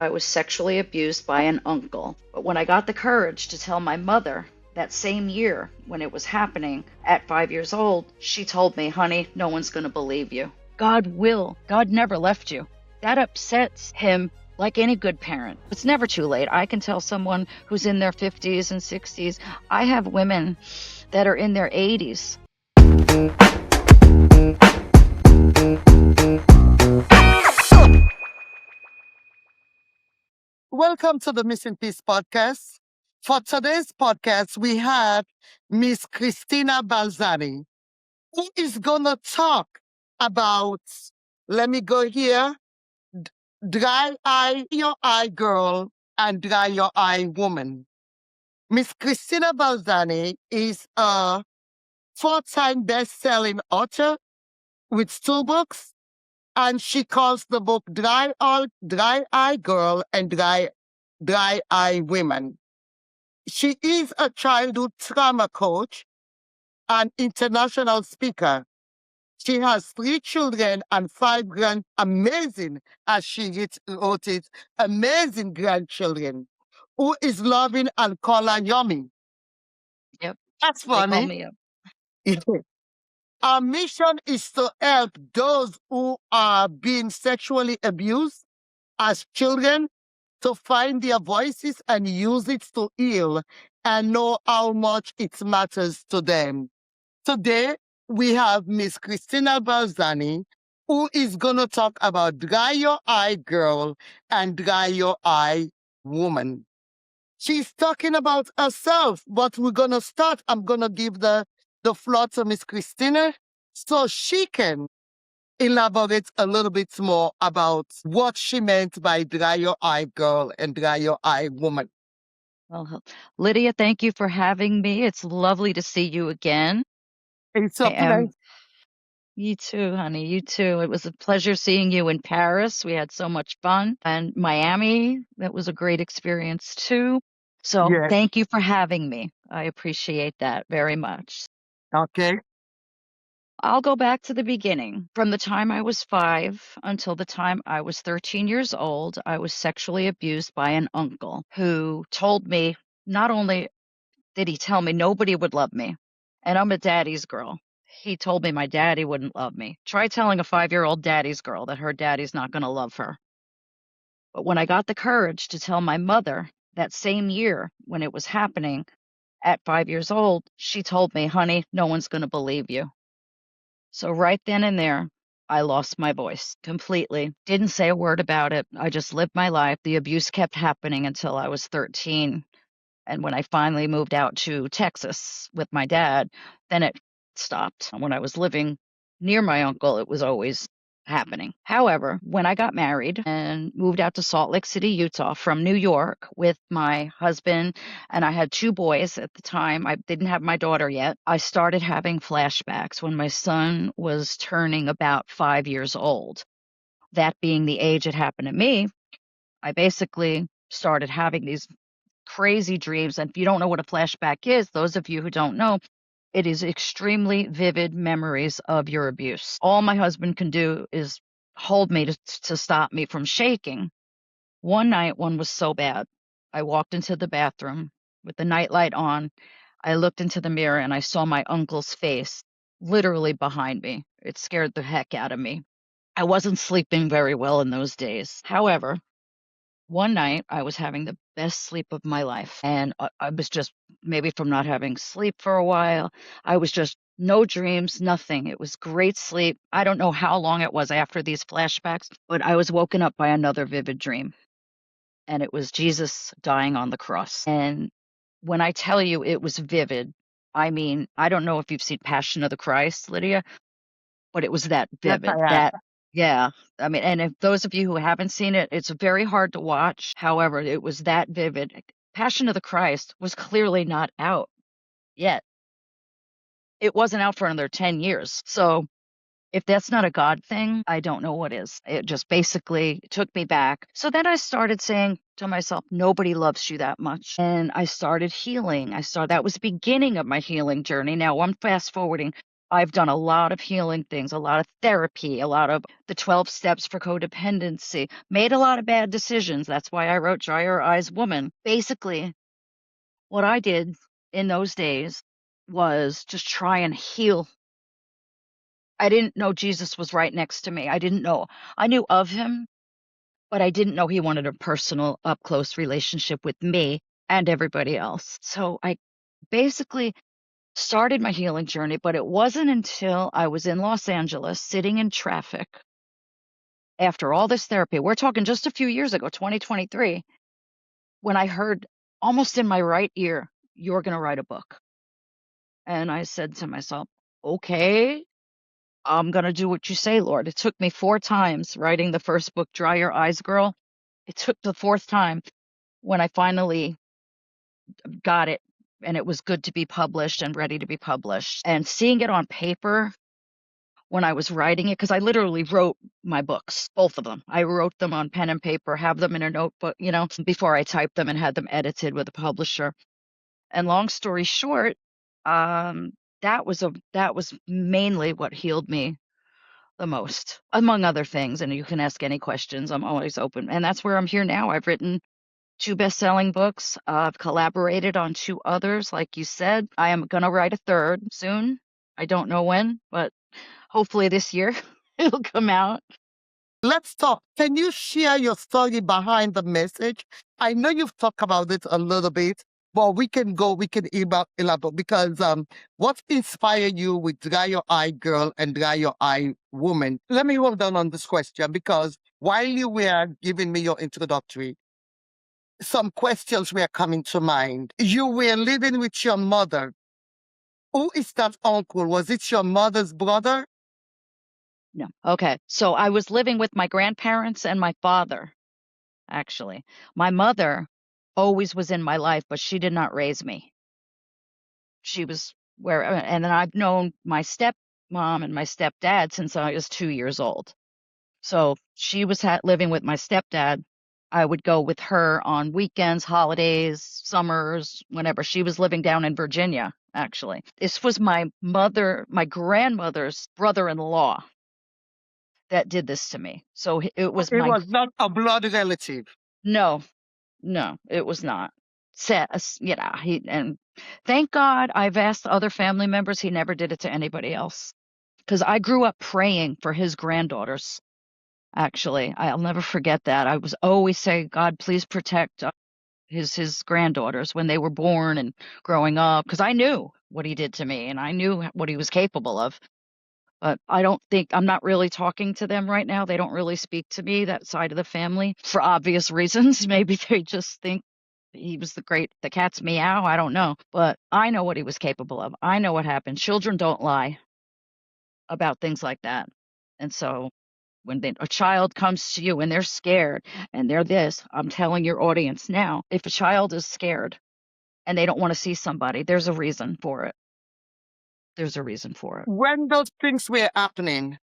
I was sexually abused by an uncle. But when I got the courage to tell my mother that same year when it was happening at 5 years old, she told me, honey, no one's going to believe you. God will. God never left you. That upsets him like any good parent. It's never too late. I can tell someone who's in their 50s and 60s. I have women that are in their 80s. Welcome to the Missing Piece podcast. For today's podcast, we have Miss Christina Balzani, who is going to talk about, let me go here, Dry Eye Your Eye Girl and Dry Your Eye Woman. Miss Christina Balzani is a four-time best-selling author with two books, and she calls the book Dry Eye Girl and Dry Eye Women. She is a childhood trauma coach and international speaker. She has three children and five amazing, as she wrote it, amazing grandchildren, who is loving and call her yummy. Yep, That's they call funny. me up. Our mission is to help those who are being sexually abused as children to find their voices and use it to heal and know how much it matters to them. Today, we have Miss Christina Balzani, who is going to talk about Dry Your Eye Girl and Dry Your Eye Woman. She's talking about herself, but we're going to start. I'm going to give the floor to Miss Christina so she can elaborate a little bit more about what she meant by Dry Your Eye Girl and Dry Your Eye Woman. Well, Lydia, thank you for having me. It's lovely to see you again. It's I a pleasure. am. You too, honey. You too. It was a pleasure seeing you in Paris. We had so much fun. And Miami, that was a great experience too. So Yes. thank you for having me. I appreciate that very much. Okay. I'll go back to the beginning. From the time I was 5 until the time I was 13 years old, I was sexually abused by an uncle who told me, not only did he tell me nobody would love me, and I'm a daddy's girl. He told me my daddy wouldn't love me. Try telling a 5-year-old daddy's girl that her daddy's not going to love her. But when I got the courage to tell my mother that same year when it was happening at 5 years old, she told me, honey, no one's going to believe you. So right then and there, I lost my voice completely. Didn't say a word about it. I just lived my life. The abuse kept happening until I was 13. And when I finally moved out to Texas with my dad, then it stopped. When I was living near my uncle, it was always happening. However, when I got married and moved out to Salt Lake City, Utah from New York with my husband, and I had two boys at the time, I didn't have my daughter yet, I started having flashbacks when my son was turning about 5 years old. That being the age it happened to me, I basically started having these crazy dreams. And if you don't know what a flashback is, those of you who don't know, it is extremely vivid memories of your abuse. All my husband can do is hold me to stop me from shaking. One night, one was so bad. I walked into the bathroom with the nightlight on. I looked into the mirror and I saw my uncle's face literally behind me. It scared the heck out of me. I wasn't sleeping very well in those days. However, one night, I was having the best sleep of my life, and I was just maybe from not having sleep for a while, I was just no dreams, nothing. It was great sleep. I don't know how long it was after these flashbacks, but I was woken up by another vivid dream, and it was Jesus dying on the cross. And when I tell you it was vivid, I mean, I don't know if you've seen Passion of the Christ, Lydia, but it was that Yes, vivid. I am. That yeah. I mean, and if those of you who haven't seen it, it's very hard to watch. However, it was that vivid. Passion of the Christ was clearly not out yet. It wasn't out for another 10 years. So if that's not a God thing, I don't know what is. It just basically took me back. So then I started saying to myself, nobody loves you that much. And I started healing. That was the beginning of my healing journey. Now I'm fast forwarding I've done a lot of healing things, a lot of therapy, a lot of the 12 steps for codependency, made a lot of bad decisions. That's why I wrote Dry Your Eyes Woman. Basically, what I did in those days was just try and heal. I didn't know Jesus was right next to me. I didn't know. I knew of him, but I didn't know he wanted a personal, up close relationship with me and everybody else. So I basically started my healing journey, but it wasn't until I was in Los Angeles sitting in traffic after all this therapy. We're talking just a few years ago, 2023, when I heard almost in my right ear, "You're going to write a book." And I said to myself, okay, I'm going to do what you say, Lord. It took me 4 times writing the first book, Dry Your Eyes Girl. It took the 4th time when I finally got it and it was good to be published and ready to be published. And seeing it on paper when I was writing it, because I literally wrote my books, both of them. I wrote them on pen and paper, have them in a notebook, before I typed them and had them edited with a publisher. And long story short, that was mainly what healed me the most, among other things. And you can ask any questions. I'm always open. And that's where I'm here now. I've written 2 best-selling books. I've collaborated on 2 others, like you said. I am going to write a 3rd soon. I don't know when, but hopefully this year it'll come out. Let's talk. Can you share your story behind the message? I know you've talked about it a little bit, but we can elaborate because what inspired you with Dry Your Eye Girl and Dry Your Eye Woman? Let me hold on this question because while you were giving me your introductory, some questions were coming to mind. You were living with your mother. Who is that uncle? Was it your mother's brother? No. Okay. So I was living with my grandparents and my father, actually. My mother always was in my life, but she did not raise me. She was and then I've known my stepmom and my stepdad since I was 2 years old. So she was living with my stepdad. I would go with her on weekends, holidays, summers, whenever. She was living down in Virginia, actually. This was my grandmother's brother-in-law that did this to me. So it was It was not a blood relative. no, it was not. And thank God I've asked other family members. He never did it to anybody else. Because I grew up praying for his granddaughters. Actually, I'll never forget that. I was always saying, God, please protect his granddaughters when they were born and growing up, because I knew what he did to me and I knew what he was capable of. But I'm not really talking to them right now. They don't really speak to me, that side of the family, for obvious reasons. Maybe they just think he was the cat's meow. I don't know. But I know what he was capable of. I know what happened. Children don't lie about things like that. And so when a child comes to you and they're scared and they're this, I'm telling your audience now, if a child is scared and they don't want to see somebody, there's a reason for it. There's a reason for it. When those things were happening,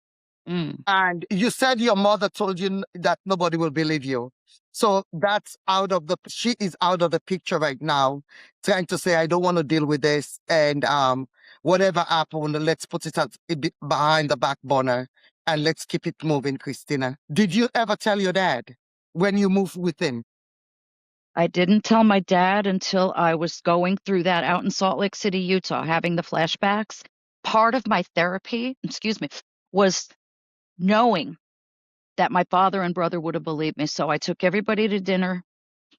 and you said your mother told you that nobody will believe you. So she is out of the picture right now, trying to say, I don't want to deal with this. And whatever happened, let's put it behind the back burner and let's keep it moving, Christina. Did you ever tell your dad when you moved with him? I didn't tell my dad until I was going through that out in Salt Lake City, Utah, having the flashbacks. Part of my therapy, was knowing that my father and brother would have believed me. So I took everybody to dinner.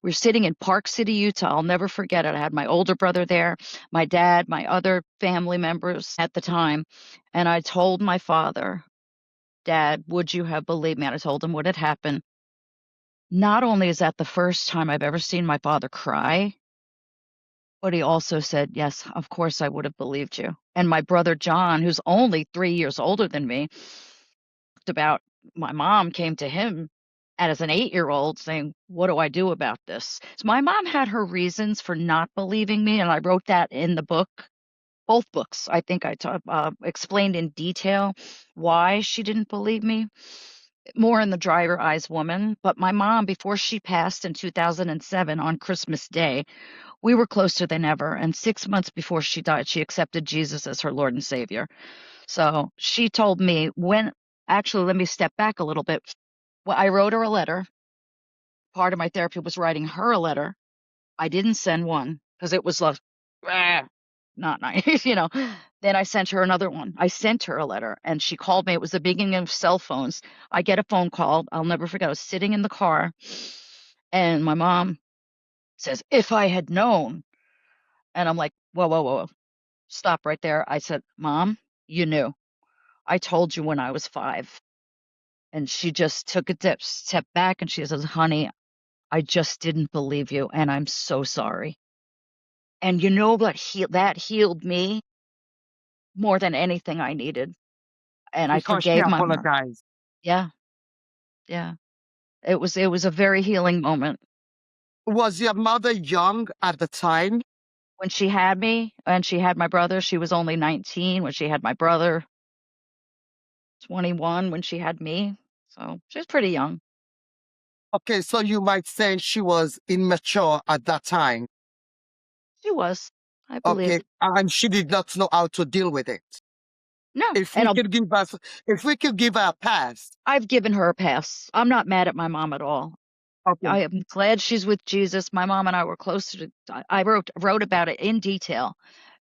We were sitting in Park City, Utah. I'll never forget it. I had my older brother there, my dad, my other family members at the time. And I told my father, Dad, would you have believed me? And I told him what had happened. Not only is that the first time I've ever seen my father cry, but he also said, yes, of course I would have believed you. And my brother John, who's only 3 years older than me, about my mom came to him as an 8-year-old saying, what do I do about this? So my mom had her reasons for not believing me, and I wrote that in the book. Both books, I think I explained in detail why she didn't believe me, more in the Dry Your Eyes Woman. But my mom, before she passed in 2007 on Christmas Day, we were closer than ever. And 6 months before she died, she accepted Jesus as her Lord and Savior. So she told me actually, let me step back a little bit. Well, I wrote her a letter. Part of my therapy was writing her a letter. I didn't send one because it was like, "Ah, not nice, you know. Then I sent her another one. I sent her a letter and she called me. It was the beginning of cell phones. I get a phone call. I'll never forget. I was sitting in the car and my mom says, "If I had known." And I'm like, whoa, whoa, whoa, whoa. Stop right there. I said, "Mom, you knew. I told you when I was 5." And she just took a step back and she says, "Honey, I just didn't believe you and I'm so sorry." And you know what? That healed me more than anything I needed. And I Because she forgave my mom. apologized. Yeah, yeah. It was a very healing moment. Was your mother young at the time? When she had me and she had my brother, she was only 19. When she had my brother, 21 when she had me. So she was pretty young. Okay, so you might say she was immature at that time. She was, I believe. Okay, and she did not know how to deal with it. No, If and we could give us, if we could give her a pass. I've given her a pass. I'm not mad at my mom at all. Okay, I am glad she's with Jesus. My mom and I were closer to. I wrote about it in detail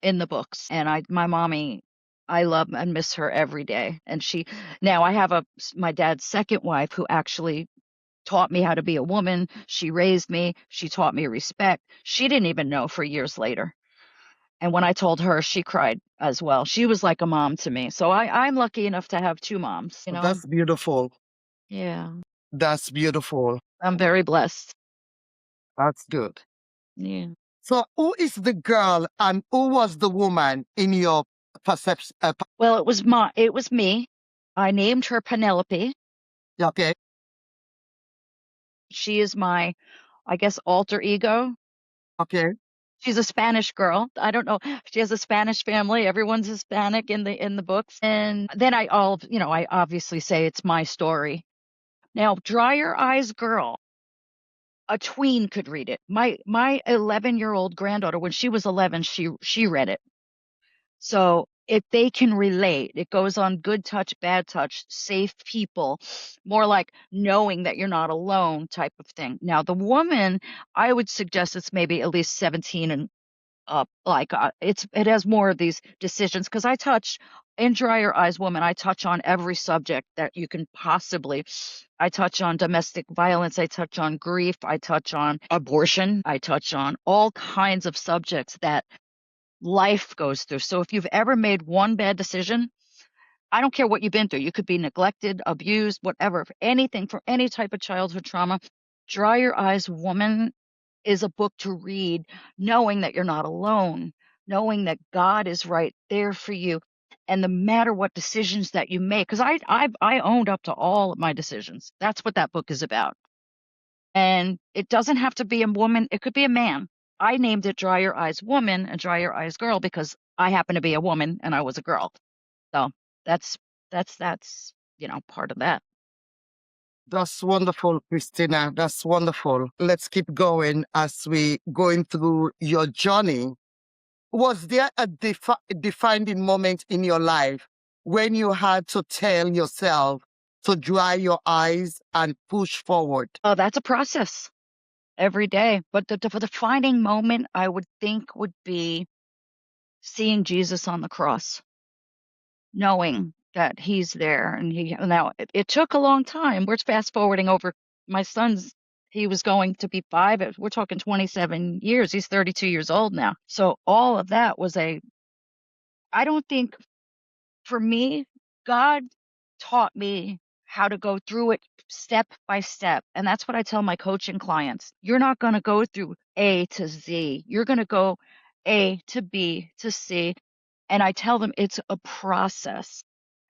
in the books, and my mommy, I love and miss her every day. And now I have my dad's second wife who actually taught me how to be a woman. She raised me. She taught me respect. She didn't even know for years later. And when I told her, she cried as well. She was like a mom to me. So I'm lucky enough to have two moms, you know? that's beautiful. Yeah. That's beautiful. I'm very blessed. That's good. Yeah. So, who is the girl and who was the woman in your perception? Well, it was me. I named her Penelope. Okay, She is my, I guess, alter ego. okay. She's a Spanish girl. I don't know. She has a Spanish family. Everyone's Hispanic in the books. And then I obviously say it's my story. Now, Dry Your Eyes Girl, a tween could read it. My 11-year-old granddaughter, when she was 11, she read it. So if they can relate, it goes on good touch, bad touch, safe people, more like knowing that you're not alone type of thing. Now, the woman, I would suggest it's maybe at least 17 and up. Like it has more of these decisions because I touch in Dry Your Eyes Woman. I touch on every subject that you can possibly. I touch on domestic violence. I touch on grief. I touch on abortion. I touch on all kinds of subjects that life goes through. So if you've ever made one bad decision, I don't care what you've been through. You could be neglected, abused, whatever, anything for any type of childhood trauma. Dry Your Eyes Woman is a book to read, knowing that you're not alone, knowing that God is right there for you. And no matter what decisions that you make, because I owned up to all of my decisions. That's what that book is about. And it doesn't have to be a woman, it could be a man. I named it Dry Your Eyes Woman and Dry Your Eyes Girl because I happen to be a woman and I was a girl. So that's part of that. That's wonderful, Christina. That's wonderful. Let's keep going as we going through your journey. Was there a defining moment in your life when you had to tell yourself to dry your eyes and push forward? Oh, that's a process every day. But the defining moment I would think would be seeing Jesus on the cross, knowing that he's there. And now it took a long time. We're fast forwarding over my son's, he was going to be 5. We're talking 27 years. He's 32 years old now. So all of that was I don't think for me, God taught me how to go through it step by step. And that's what I tell my coaching clients. You're not going to go through A to Z. You're going to go A to B to C. And I tell them it's a process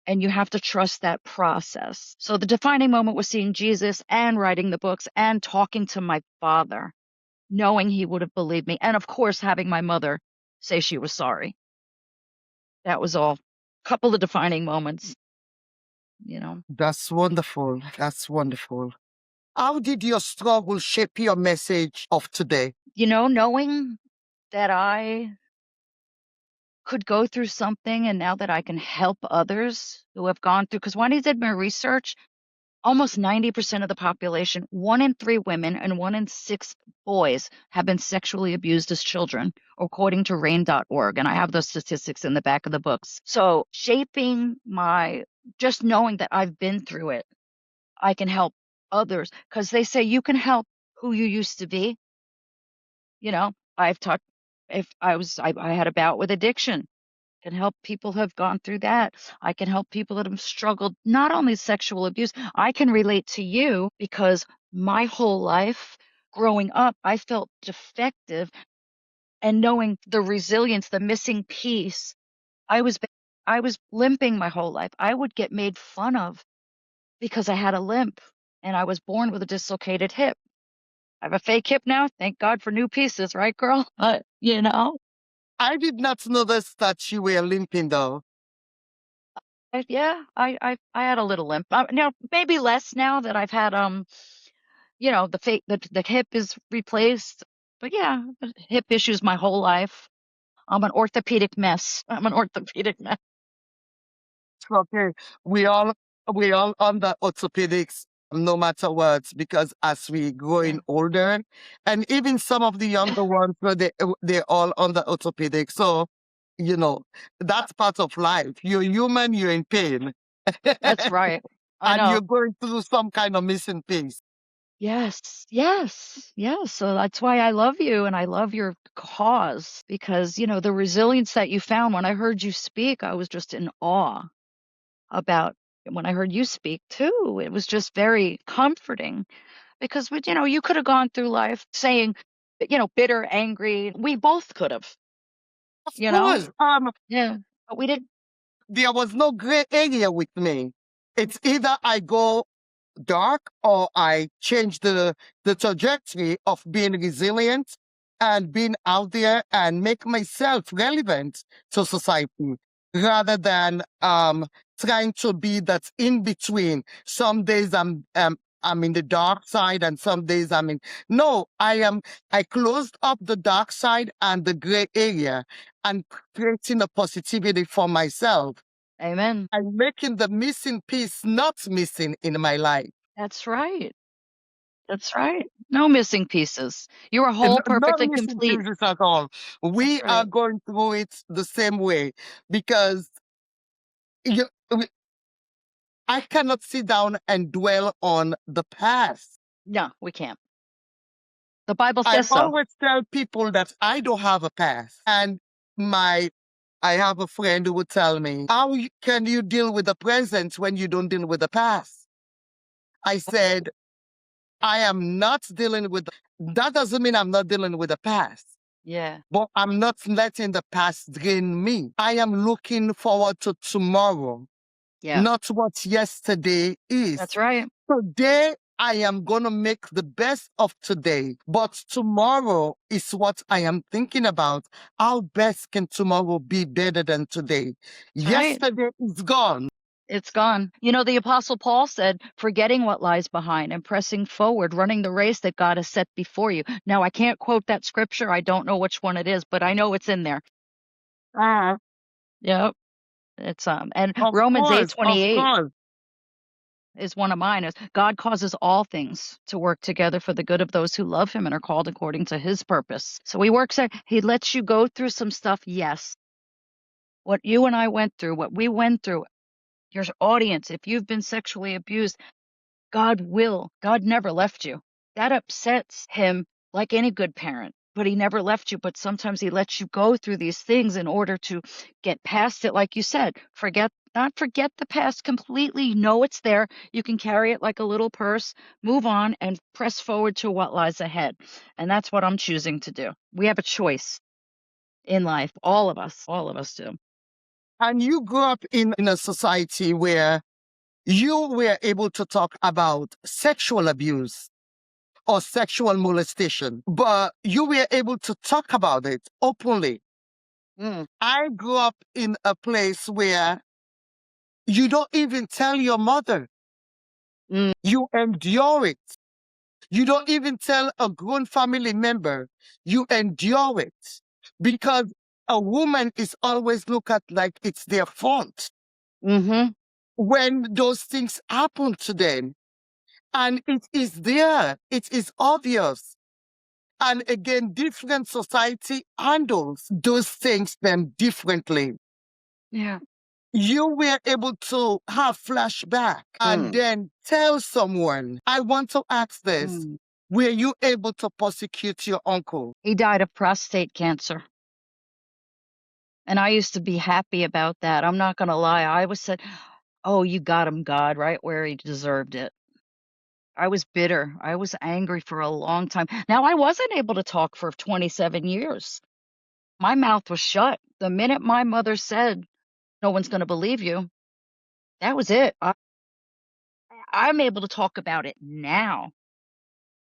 and you have to trust that process. So the defining moment was seeing Jesus and writing the books and talking to my father, knowing he would have believed me. And of course, having my mother say she was sorry. That was all. Couple of defining moments, you know. That's wonderful. That's wonderful. How did your struggle shape your message of today? Knowing that I could go through something, and now that I can help others who have gone through, because when I did my research, almost 90% of the population, 1 in 3 women and 1 in 6 boys have been sexually abused as children, according to RAINN.org, and I have those statistics in the back of the books. So just knowing that I've been through it, I can help others, because they say you can help who you used to be. You know, I've talked if I had a bout with addiction, can help people who have gone through that. I can help people that have struggled, not only sexual abuse. I can relate to you because my whole life growing up, I felt defective, and knowing the resilience, the missing piece, I was I was limping my whole life. I would get made fun of because I had a limp, and I was born with a dislocated hip. I have a fake hip now. Thank God for new pieces, right, girl? I did not notice that you were limping though. Yeah, I had a little limp. Now maybe less now that I've had the hip is replaced. But yeah, hip issues my whole life. I'm an orthopedic mess. I'm an orthopedic mess. Okay, we all we all on the orthopedics no matter what, because as we growing Yeah, older, and even some of the younger ones, where they're all on the orthopedic. So, you know, that's part of life. You're human, you're in pain. that's right. I And you're know. going through some kind of missing piece. Yes, yes, yes. So that's why I love you and I love your cause, because, the resilience that you found when I heard you speak, I was just in awe about when I heard you speak too. It was just very comforting because you could have gone through life saying, bitter, angry. We both could have, Of you know? course, Yeah. But we didn't. there was no gray area with me. It's either I go dark or I change the trajectory of being resilient and being out there and make myself relevant to society, rather than trying to be that in between. Some days I'm in the dark side, and some days I'm in. No, I closed up the dark side and the gray area, and creating a positivity for myself Amen. and making the missing piece not missing in my life. That's right. That's right. No missing pieces. You were And whole, not perfectly missing complete. pieces at all. We That's are right. going through it the same way, because you, I cannot sit down and dwell on the past. No, we can't. The Bible I says so. always tell people that I don't have a past. And my I have a friend who would tell me, how can you deal with the present when you don't deal with the past? I said, I am not dealing with that. Doesn't mean I'm not dealing with the past, Yeah. but I'm not letting the past drain me. I am looking forward to tomorrow, Yeah. not what yesterday is. That's right. Today, I am going to make the best of today, but tomorrow is what I am thinking about. How best can tomorrow be better than today? That's right. Yesterday is gone. It's gone. The Apostle Paul said, forgetting what lies behind and pressing forward, running the race that God has set before you. Now, I can't quote that scripture. I don't know which one it is, but I know it's in there. Uh, Yep. It's and of Romans course, of 8:28 course. is one of mine. Is God causes all things to work together for the good of those who love him and are called according to his purpose. So he lets you go through some stuff, yes. What you and I went through, what we went through, your audience, if you've been sexually abused, God never left you. That upsets him like any good parent, but he never left you. But sometimes he lets you go through these things in order to get past it. Like you said, not forget the past completely. Know it's there. You can carry it like a little purse, move on, and press forward to what lies ahead. And that's what I'm choosing to do. We have a choice in life. All of us do. And you grew up in a society where you were able to talk about sexual abuse or sexual molestation, but you were able to talk about it openly. I grew up in a place where you don't even tell your mother. Mm. You endure it. You don't even tell a grown family member. You endure it because a woman is always looked at like it's their fault Mm-hmm. when those things happen to them. And it is there, it is obvious. And again, different society handles those things them differently. Yeah. You were able to have flashback and Mm. then tell someone. I want to ask this. Mm. Were you able to prosecute your uncle? He died of prostate cancer. And I used to be happy about that. I'm not gonna lie. I was said, "Oh, you got him, God, right where he deserved it." I was bitter. I was angry for a long time. Now, I wasn't able to talk for 27 years. My mouth was shut. The minute my mother said, "No one's gonna believe you," that was it. I'm able to talk about it now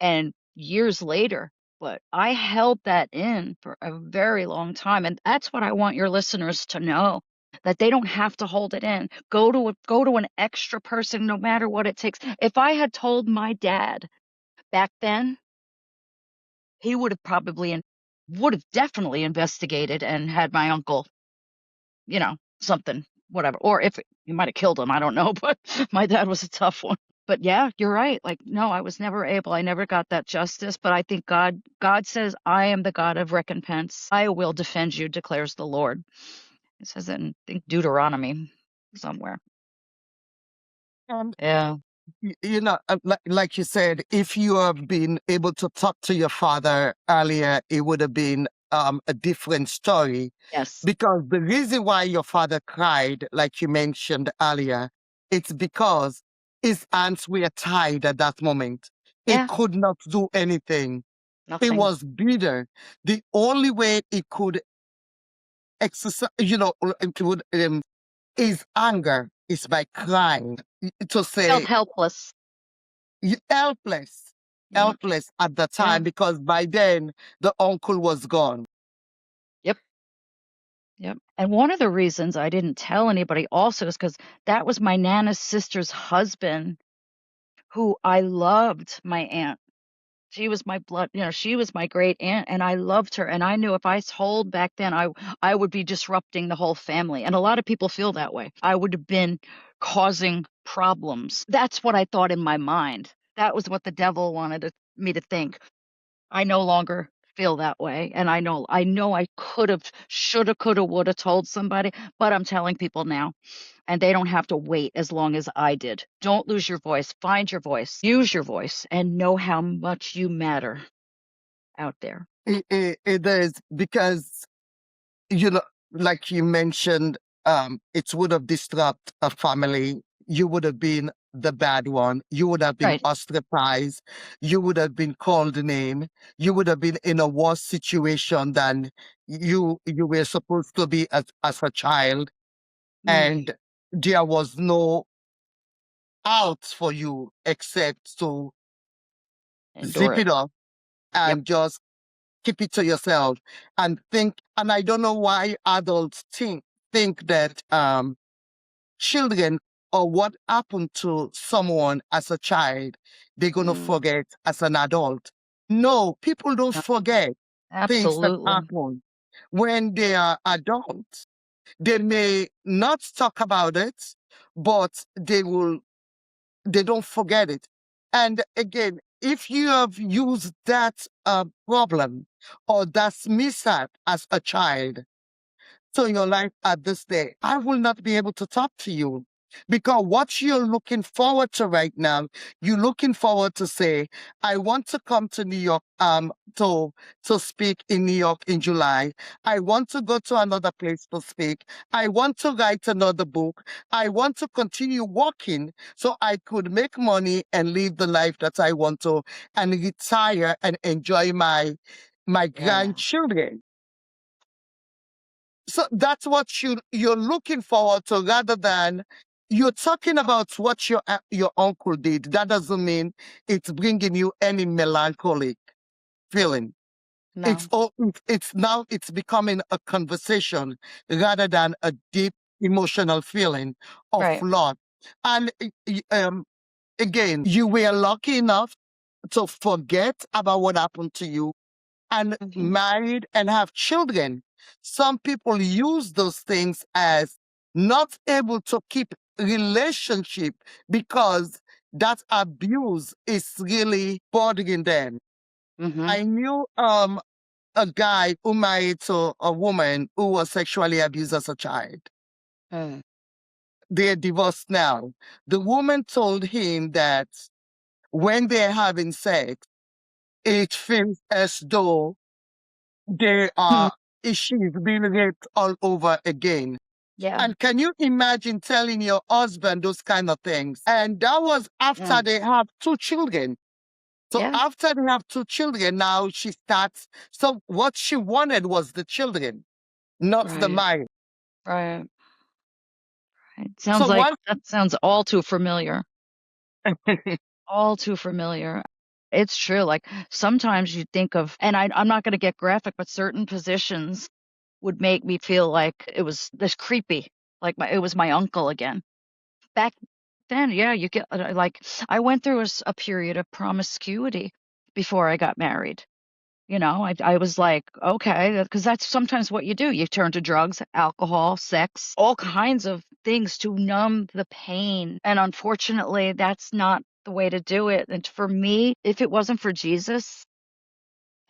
and years later, but I held that in for a very long time, and that's what I want your listeners to know, that they don't have to hold it in. Go to an extra person no matter what it takes. If I had told my dad back then, he would have definitely investigated and had my uncle, something, whatever. Or if he might have killed him, I don't know, but my dad was a tough one. But yeah, you're right. Like, no, I was never able. I never got that justice. But I think God says, "I am the God of recompense. I will defend you," declares the Lord. It says it in, I think, Deuteronomy somewhere. And Yeah. like you said, if you have been able to talk to your father earlier, it would have been a different story. Yes. Because the reason why your father cried, like you mentioned earlier, it's because his hands were tied at that moment. He Yeah. could not do anything. He Nothing. was bitter. The only way he could exercise, it would, his anger is by crying to Felt say helpless. helpless, Yeah. helpless at the Yeah. time because by then the uncle was gone. Yep. Yep. And one of the reasons I didn't tell anybody also is because that was my Nana's sister's husband, who I loved, my aunt. She was my blood, she was my great aunt, and I loved her. And I knew if I told back then, I would be disrupting the whole family. And a lot of people feel that way. I would have been causing problems. That's what I thought in my mind. That was what the devil wanted me to think. I no longer feel that way. And I know I could have, shoulda, coulda, woulda told somebody, but I'm telling people now, and they don't have to wait as long as I did. Don't lose your voice. Find your voice. Use your voice and know how much you matter out there. It is because, you know, like you mentioned, it would have disrupted a family. You would have been the bad one. You would have been Right. ostracized. You would have been called a name. You would have been in a worse situation than you were supposed to be as a child. Mm. And there was no out for you except to Endure zip it. it up Yep. and just keep it to yourself and think. And I don't know why adults think that children or what happened to someone as a child, they're gonna Mm. forget as an adult. No, people don't No, forget things that absolutely. happen when they are adults. They may not talk about it, but they don't forget it. And again, if you have used that problem or that mishap as a child to your life at this day, I will not be able to talk to you because what you're looking forward to right now, you're looking forward to say, I want to come to New York to speak in New York in July. I want to go to another place to speak. I want to write another book. I want to continue working so I could make money and live the life that I want to and retire and enjoy my Yeah. grandchildren. So that's what you're looking forward to rather than you're talking about what your uncle did. That doesn't mean it's bringing you any melancholic feeling. No. It's becoming a conversation rather than a deep emotional feeling of Right. loss. And again, you were lucky enough to forget about what happened to you and Mhm. married and have children. some people use those things as not able to keep relationship because that abuse is really bothering them. Mm-hmm. I knew a guy who married to a woman who was sexually abused as a child. Mm. They're divorced now. The woman told him that when they're having sex, it feels as though they Hmm. are she's being raped all over again. Yeah. And can you imagine telling your husband those kind of things? And that was after Mm. they have two children. So Yeah. after they have two children, now she starts. So what she wanted was the children, not the Right. marriage. Right. It So sounds like one, that sounds all too familiar. All too familiar. It's true. Like sometimes you think of, and I'm not going to get graphic, but certain positions would make me feel like it was this creepy, like it was my uncle again. Back then, yeah, you get like I went through a period of promiscuity before I got married. I was like, okay, because that's sometimes what you do. You turn to drugs, alcohol, sex, all kinds of things to numb the pain. And unfortunately, that's not the way to do it. And for me, if it wasn't for Jesus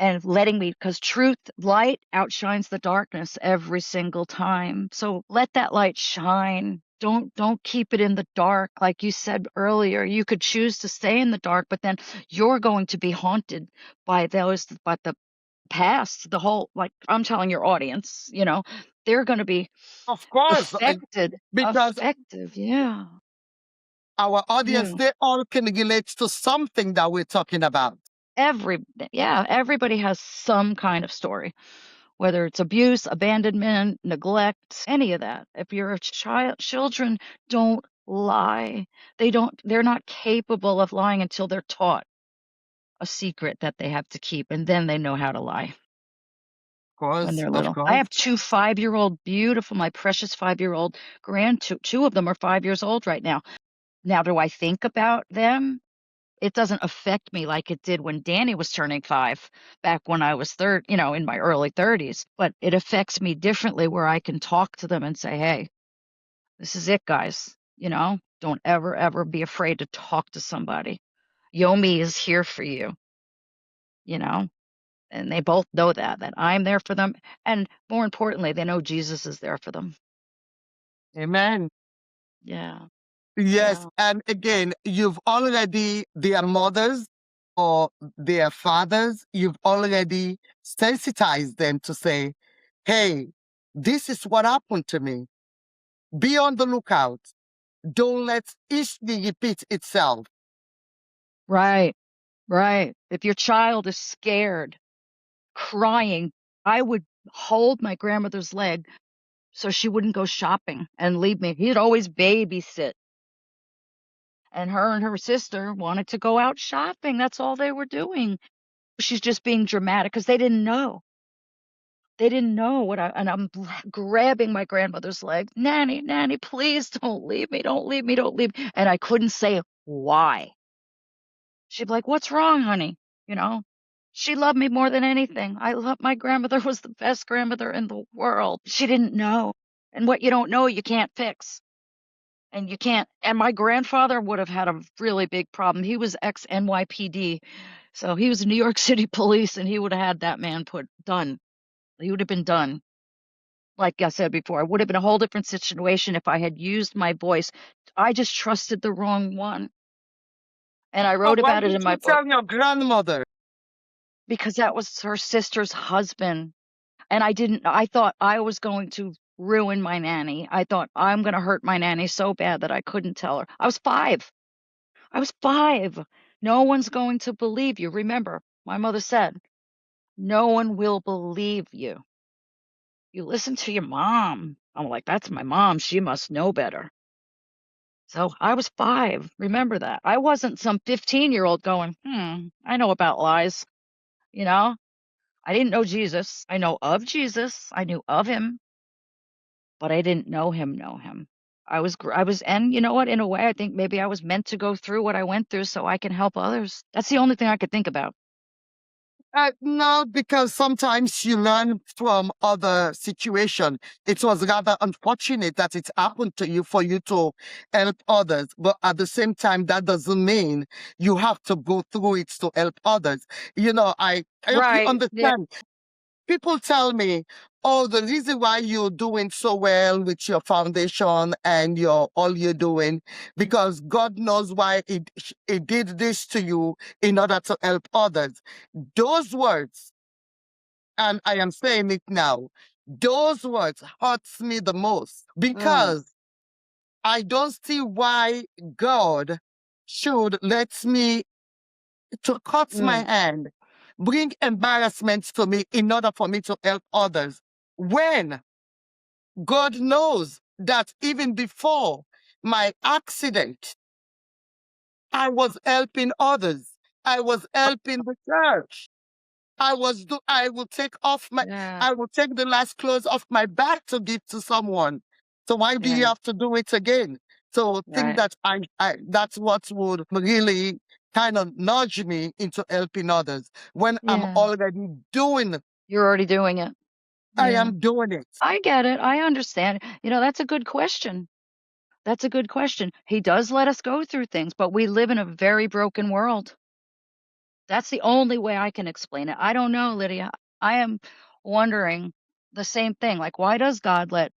and letting me, because truth, light outshines the darkness every single time. So let that light shine. Don't keep it in the dark. Like you said earlier, you could choose to stay in the dark, but then you're going to be haunted by the past, the whole, like I'm telling your audience, they're going to be of course, affected, because affective. Yeah. our audience, Yeah. they all can relate to something that we're talking about. Every, yeah, everybody has some kind of story, whether it's abuse, abandonment, neglect, any of that. If you're a child, children don't lie. They're not capable of lying until they're taught a secret that they have to keep, and then they know how to lie when they're Of little. I course. have two 5-year-old, beautiful, my precious 5-year-old two of them are 5 years old right now. Now, do I think about them? It doesn't affect me like it did when Danny was turning 5 back when I was in my early 30s, but it affects me differently where I can talk to them and say, "Hey, this is it, guys. Don't ever, ever be afraid to talk to somebody. Yomi is here for you, you know?" And they both know that I'm there for them. And more importantly, they know Jesus is there for them. Amen. Yeah. Yes. Yeah. And again, you've already, their mothers or their fathers, you've already sensitized them to say, hey, this is what happened to me. Be on the lookout. Don't let history repeat itself. Right. Right. If your child is scared, crying, I would hold my grandmother's leg so she wouldn't go shopping and leave me. He'd always babysit. And her sister wanted to go out shopping. That's all they were doing. She's just being dramatic because they didn't know. They didn't know and I'm grabbing my grandmother's leg. Nanny, Nanny, please don't leave me. Don't leave me. Don't leave me. And I couldn't say why. She'd be like, "What's wrong, honey?" You know? She loved me more than anything. My grandmother was the best grandmother in the world. She didn't know. And what you don't know, you can't fix. And you can't. And my grandfather would have had a really big problem. He was ex NYPD. So he was New York City police and he would have had that man done. He would have been done. Like I said before, it would have been a whole different situation if I had used my voice. I just trusted the wrong one. And I Oh, wrote why about it didn't in my you book tell your grandmother? because that was her sister's husband. And I thought I was going to ruin my nanny. I thought I'm going to hurt my nanny so bad that I couldn't tell her. I was 5. I was 5. No one's going to believe you. Remember, my mother said, no one will believe you. You listen to your mom. I'm like, that's my mom. She must know better. So I was 5. Remember that. I wasn't some 15-year-old going, I know about lies. You know, I didn't know Jesus. I know of Jesus. I knew of him, but I didn't know him. And you know what? In a way, I think maybe I was meant to go through what I went through so I can help others. That's the only thing I could think about. No, because sometimes you learn from other situation. It was rather unfortunate that it happened to you for you to help others. But at the same time, that doesn't mean you have to go through it to help others. I hope you Right. Yeah. understand. People tell me, oh, the reason why you're doing so well with your foundation and your all you're doing, because God knows why he did this to you in order to help others. Those words, and I am saying it now, those words hurts me the most Mm, because I don't see why God should let me to cut my mm, hand, bring embarrassment to me in order for me to help others. When God knows that even before my accident, I was helping others. I was helping the church. I will take off my yeah. I will take the last clothes off my back to give to someone. So why do you Yeah. have to do it again? So think Right. that I that's what would really kind of nudge me into helping others when I'm Yeah. already doing You're already doing it. I Yeah. am doing it. I get it. I understand. That's a good question. That's a good question. He does let us go through things, but we live in a very broken world. That's the only way I can explain it. I don't know, Lydia. I am wondering the same thing. Like, why does God let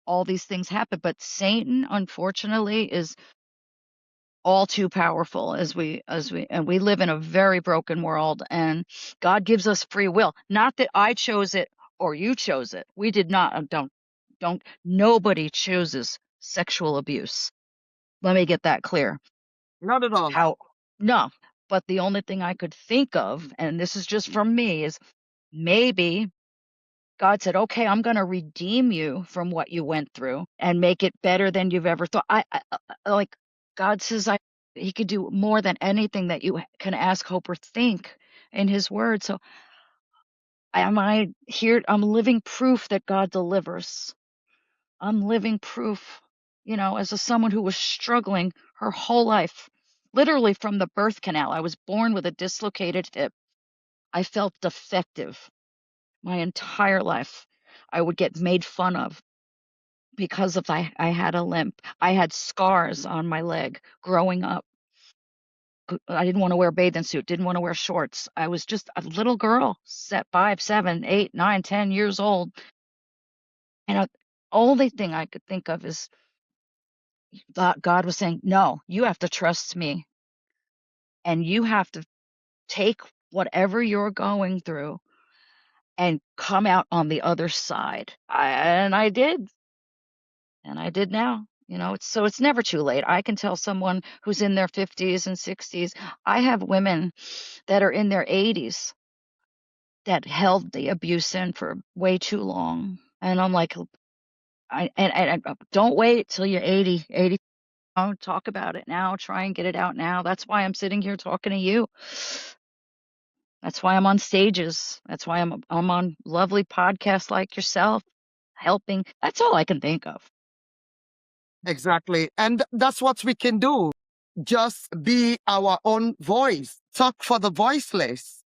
all these things happen? But Satan, unfortunately, is all too powerful and we live in a very broken world, and God gives us free will. Not that I chose it or you chose it. We did not. Don't Nobody chooses sexual abuse. Let me get that clear. Not at all. How No, but the only thing I could think of, and this is just from me, is maybe God said, "Okay, I'm going to redeem you from what you went through and make it better than you've ever thought." Like God says, I He could do more than anything that you can ask, hope, or think in His Word. So am I here? I'm living proof that God delivers. I'm living proof, as someone who was struggling her whole life, literally from the birth canal. I was born with a dislocated hip. I felt defective my entire life. I would get made fun of because I had a limp. I had scars on my leg growing up. I didn't want to wear a bathing suit, didn't want to wear shorts. I was just a little girl, set 5, 7, 8, 9, 10 years old. And the only thing I could think of is that God was saying, "No, you have to trust me and you have to take whatever you're going through and come out on the other side." And I did. And I did now. It's never too late. I can tell someone who's in their 50s and 60s. I have women that are in their 80s that held the abuse in for way too long. And I'm like, don't wait till you're 80. Talk about it now. Try and get it out now. That's why I'm sitting here talking to you. That's why I'm on stages. That's why I'm on lovely podcasts like yourself, helping. That's all I can think of. Exactly. And that's what we can do. Just be our own voice. Talk for the voiceless.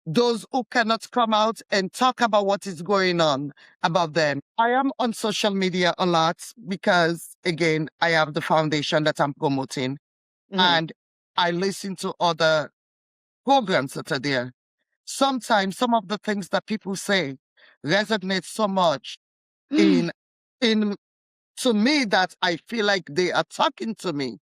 Those who cannot come out and talk about what is going on about them. I am on social media a lot because, again, I have the foundation that I'm promoting Mhm. and I listen to other programs that are there. Sometimes some of the things that people say resonate so much in in to me that I feel like they are talking to me.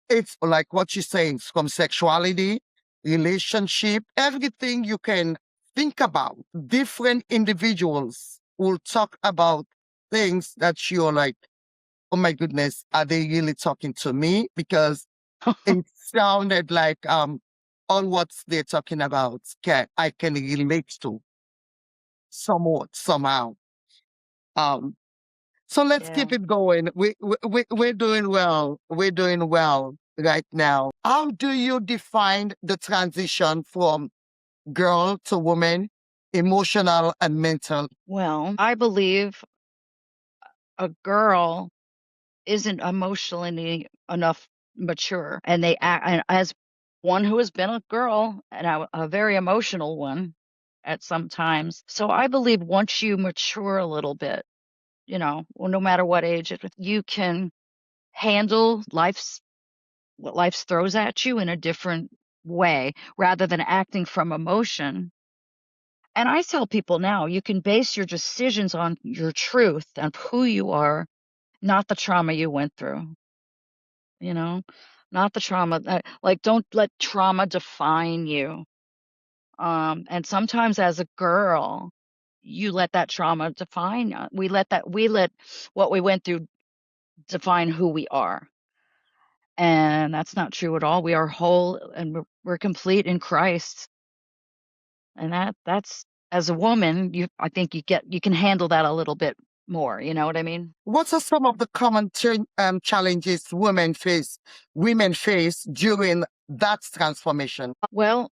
It's like what you're saying from sexuality, relationship, everything you can think about. Different individuals will talk about things that you're like, oh my goodness, are they really talking to me? Because it sounded like all what they're talking about I can relate to somewhat somehow. Um So let's Yeah. keep it going. We're doing well. We're doing well right now. How do you define the transition from girl to woman, emotional and mental? Well, I believe a girl isn't emotionally enough mature, and they act and as one who has been a girl and a very emotional one at some times. So I believe once you mature a little bit, well, no matter what age, you can handle what life throws at you in a different way rather than acting from emotion. And I tell people now, you can base your decisions on your truth and who you are, not the trauma you went through, you know, not the trauma like don't let trauma define you. And sometimes as a girl, you let that trauma define we let what we went through define who we are. And that's not true at all. We are whole and we're complete in Christ. And that's as a woman, I think you can handle that a little bit more, you know what I mean? What are some of the common challenges women face during that transformation? Well,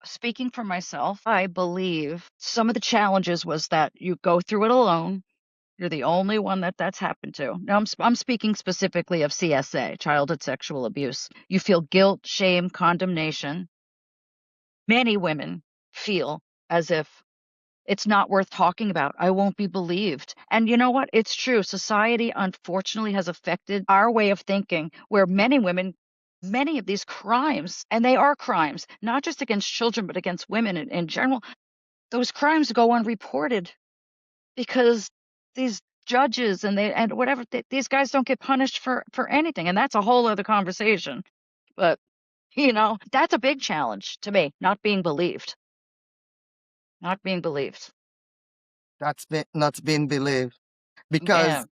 speaking for myself, I believe some of the challenges was that you go through it alone. You're the only one that's happened to. Now, I'm speaking specifically of CSA, childhood sexual abuse. You feel guilt, shame, condemnation. Many women feel as if it's not worth talking about. I won't be believed. And you know what? It's true. Society, unfortunately, has affected our way of thinking, where many of these crimes, and they are crimes, not just against children, but against women in general, those crimes go unreported because these judges and whatever these guys don't get punished for anything, and that's a whole other conversation. But that's a big challenge to me, not being believed. That's not being believed. Yeah. Because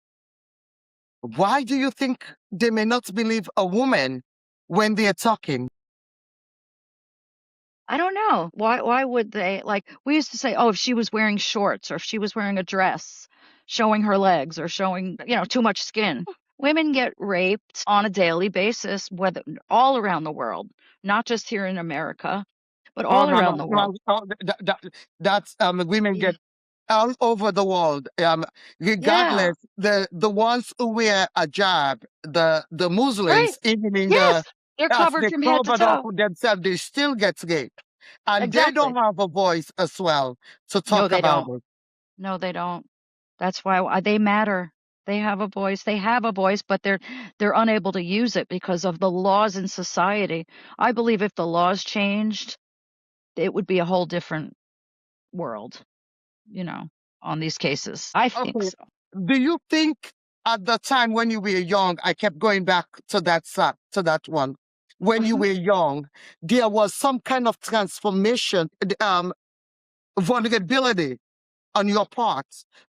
why do you think they may not believe a woman when they're talking? I don't know. Why would they? Like, we used to say, "Oh, if she was wearing shorts or if she was wearing a dress, showing her legs or showing, too much skin." Women get raped on a daily basis, whether all around the world, not just here in America, but Oh all no, around no, the no, world. that's women Yeah. get all over the world. Yeah. Regardless, the ones who wear a hijab, the Right. Muslims, even in Yes. the They're as covered they from head to covered up toe. with themselves, they still get raped, and they don't Exactly. have a voice as well to No, talk they about don't. it. No, they don't. That's why they matter. They have a voice. They have a voice, but they're unable to use it because of the laws in society. I believe if the laws changed, it would be a whole different world, you know, on these cases. I think Okay, so. do you think at the time when you were young, I kept going back to that one. When you Mhm. were young, there was some kind of transformation, vulnerability on your part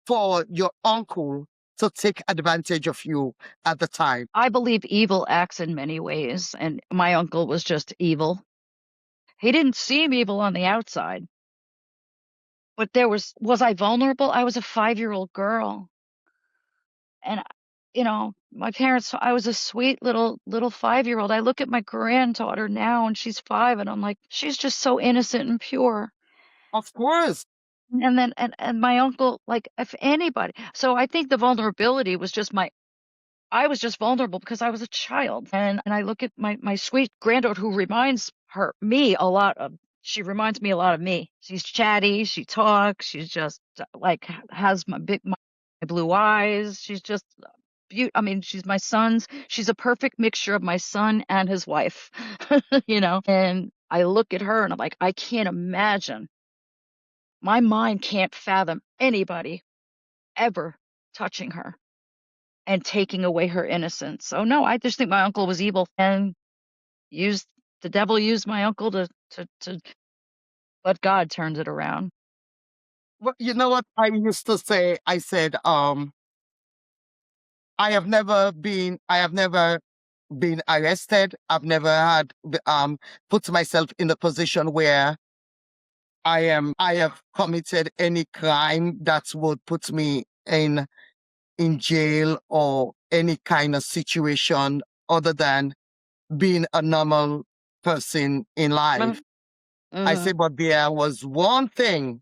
for your uncle to take advantage of you at the time. I believe evil acts in many ways, and my uncle was just evil. He didn't seem evil on the outside, but was I vulnerable? I was a 5-year-old girl. And, my parents I was a sweet little 5-year-old. I look at my granddaughter now, and she's 5, and I'm like, "She's just so innocent and pure." Of course, And then and my uncle, like, if anybody so I think the vulnerability was just I was just vulnerable because I was a child, and I look at my sweet granddaughter who she reminds me a lot of me. She's chatty, she talks, she's just, like, has my blue eyes. She's just I mean, she's a perfect mixture of my son and his wife, And I look at her and I'm like, I can't imagine. My mind can't fathom anybody ever touching her and taking away her innocence. So no, I just think my uncle was evil and used the devil used my uncle to but God turned it around. well, you know what I used to say? I said, I have never been arrested. I've never put myself in a position where I have committed any crime that would put me in jail or any kind of situation other than being a normal person in life. I say, Mhm. but there was one thing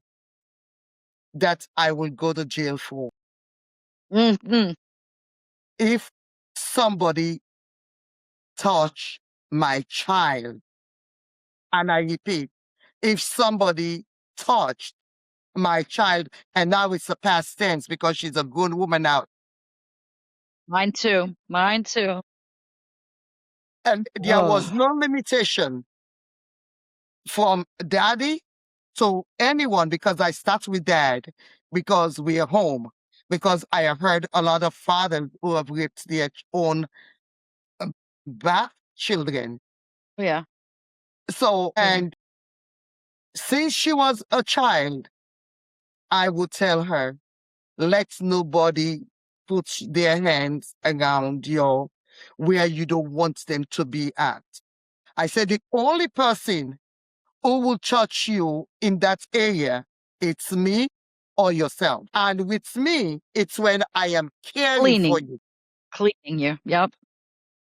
that I would go to jail for. Mhm. If somebody touch my child, And I repeat, if somebody touched my child, and now it's a past tense because she's a grown woman now, Mine too. Mine too. and there was Oh, no limitation from daddy to anyone because I start with dad because we are home. Because I have heard a lot of fathers who have raped their own um, back children. yeah. So, Yeah. and since she was a child, I would tell her, let nobody put their hands around you where you don't want them to be at. I said, the only person who will touch you in that area, it's me or yourself. And with me, it's when I am caring for Cleaning. you, Cleaning you. Yep.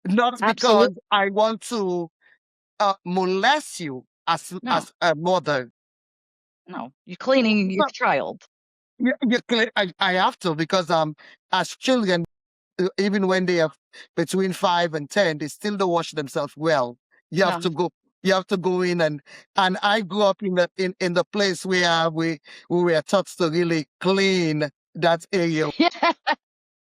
not because Absolutely. I want to molest you No, as a mother. no. You're cleaning your But child. I have to because as children, even when they are between 5 and 10, they still don't wash themselves well. You have No. to go. You have to go in and I grew up in the place where we were taught to really clean that area. Yeah.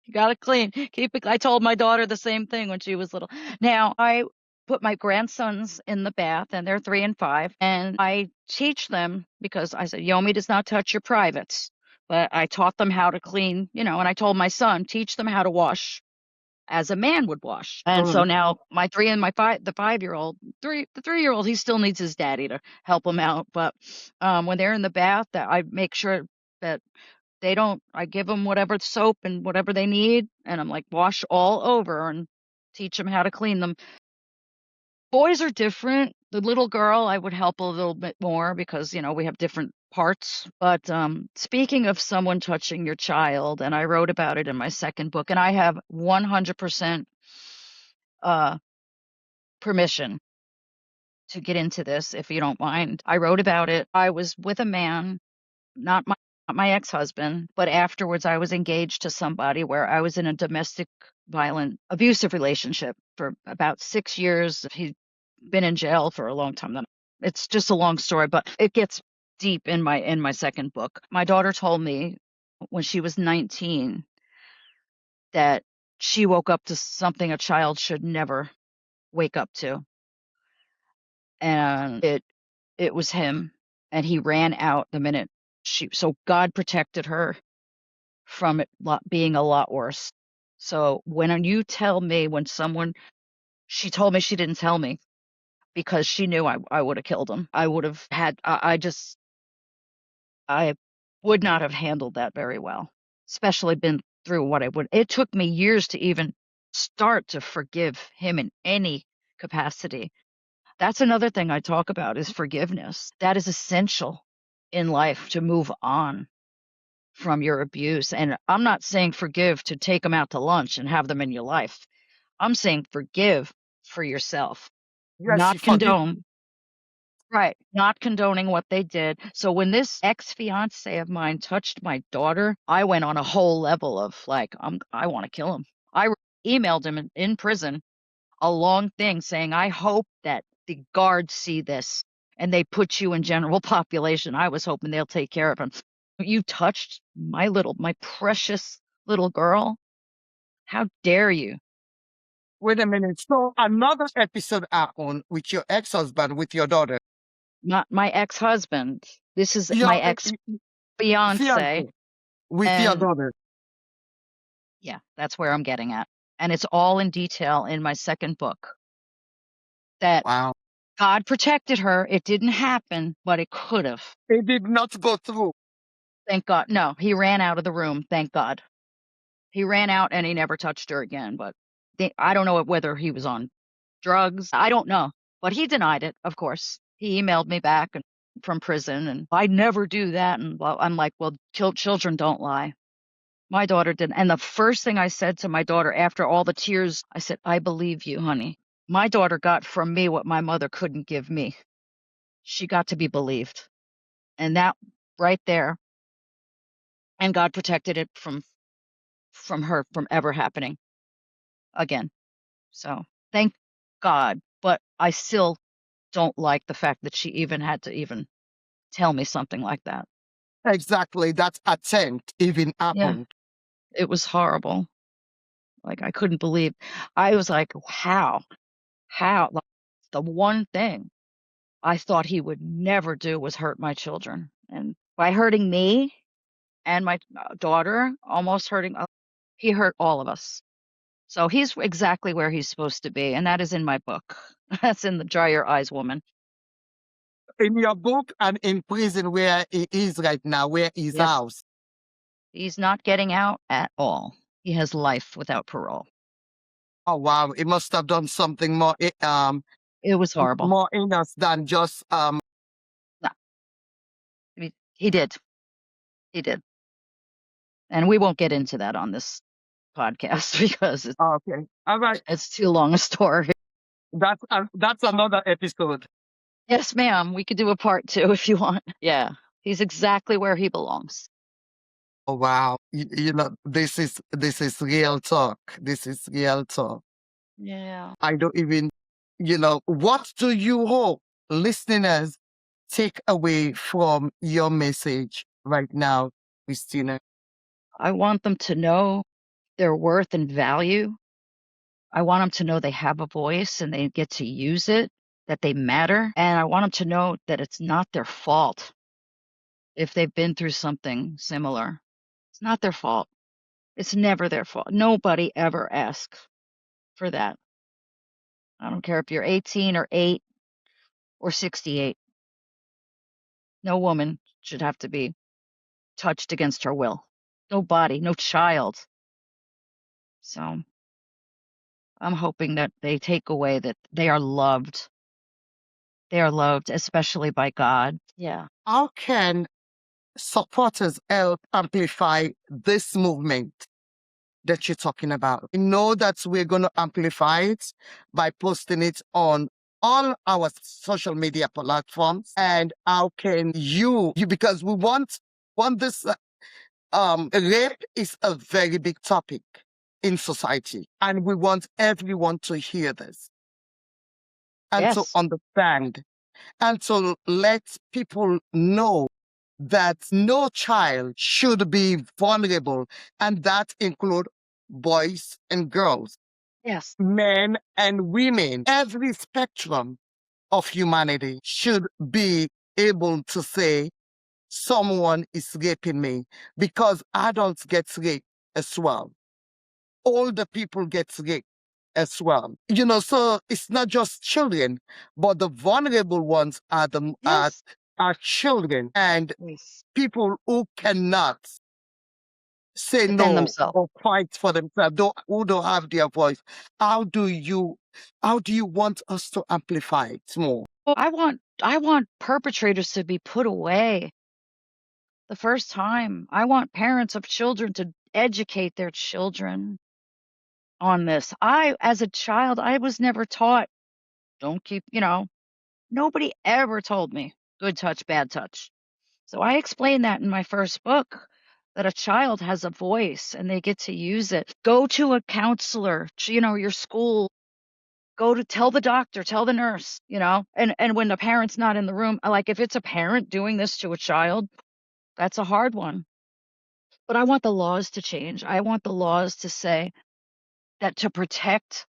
You gotta clean. Keep it. I told my daughter the same thing when she was little. Now, I put my grandsons in the bath, and they're 3 and 5, and I teach them because I said, Yomi does not touch your privates. But I taught them how to clean, and I told my son, teach them how to wash as a man would wash. And so Mhm. now my 3 and my 5, the 5-year-old, the 3-year-old, he still needs his daddy to help him out. But when they're in the bath, that I make sure that they don't I give them whatever soap and whatever they need, and I'm like, "Wash all over," and teach them how to clean them. Boys are different. The little girl, I would help a little bit more because, we have different parts. But, speaking of someone touching your child, and I wrote about it in my second book, and I have 100%, uh, permission to get into this, if you don't mind. I wrote about it. I was with a man, not my ex-husband, but afterwards I was engaged to somebody where I was in a domestic violent abusive relationship for about 6 years. He'd been in jail for a long time. Then it's just a long story, but it gets deep in my second book. My daughter told me when she was 19 that she woke up to something a child should never wake up to, and it was him, and he ran out the minute she so God protected her from it being a lot worse. So when you tell me when someone she told me she didn't tell me because she knew I would have killed him. I would have had I would not have handled that very well, especially been through what I would. It took me years to even start to forgive him in any capacity. That's another thing I talk about is forgiveness. That is essential in life to move on from your abuse. And I'm not saying forgive to take them out to lunch and have them in your life. I'm saying forgive for yourself, Yes, you not forgive. condone. Right. Not condoning what they did. So when this ex-fiance of mine touched my daughter, I went on a whole level of like, I want to kill him. I emailed him in prison a long thing saying, I hope that the guards see this and they put you in general population. I was hoping they'll take care of him. You touched my precious little girl. How dare you? Wait a minute. So another episode happened with your ex-husband, with your daughter, Not my ex-husband. This is my your ex-fiance. fiance, with your And daughter. yeah, that's where I'm getting at. And it's all in detail in my second book that Wow. God protected her. It didn't happen, but it could have. It did not go through. Thank God. No, he ran out of the room. Thank God. He ran out and he never touched her again. But I don't know whether he was on drugs. I don't know. But he denied it, of course. He emailed me back from prison, and I'd never do that. And well, I'm like, well, children don't lie. My daughter didn't. And the first thing I said to my daughter after all the tears, I said, I believe you, honey. My daughter got from me what my mother couldn't give me. She got to be believed. And that right there, and God protected it from her from ever happening again. So thank God. But I still don't like the fact that she even had to even tell me something like that. Exactly. That attempt even Yeah, happened. it was horrible. Like, I couldn't believe I was like, "How? How?" Like, the one thing I thought he would never do was hurt my children, and by hurting me and my, daughter, almost hurting he hurt all of us. So he's exactly where he's supposed to be, and that is in my book. That's in the Dry Your Eyes Woman. In your book and in prison where he is right now, where his Yep. house. He's not getting out at all. He has life without parole. Oh wow, he must have done something It was horrible. more heinous than just No, he did. He did. And we won't get into that on this podcast because okay. All right. it's too long a story. That's another episode. Yes, ma'am. We could do a part 2 if you want. Yeah. He's exactly where he belongs. Oh wow. You know, this is real talk. This is real talk. Yeah. I don't even, what do you hope listeners take away from your message right now, Christina? I want them to know their worth and value. I want them to know they have a voice and they get to use it, that they matter. And I want them to know that it's not their fault if they've been through something similar. It's not their fault. It's never their fault. Nobody ever asks for that. I don't care if you're 18 or 8 or 68. No woman should have to be touched against her will. No body, no child. So I'm hoping that they take away that they are loved. They are loved, especially by God. Yeah. How can supporters help amplify this movement that you're talking about? We know that we're going to amplify it by posting it on all our social media platforms. And how can because we want this, rape is a very big topic in society, and we want everyone to hear this and to Yes. understand and to let people know that no child should be vulnerable, and that include boys and girls, Yes. men and women. Every spectrum of humanity should be able to say someone is raping me, because adults get raped as well. Older people get raped as well. So it's not just children, but the vulnerable ones Yes. are children and Yes. people who cannot say Defend no themselves. or fight for themselves, who don't have their voice. How do you want us to amplify it more? I want perpetrators to be put away the first time. I want parents of children to educate their children on this. As a child, I was never taught, don't keep, nobody ever told me good touch, bad touch. So I explained that in my first book, that a child has a voice and they get to use it. Go to a counselor, your school, go to tell the doctor, tell the nurse, and when the parent's not in the room, like if it's a parent doing this to a child, that's a hard one. But I want the laws to change. I want the laws to say that to protect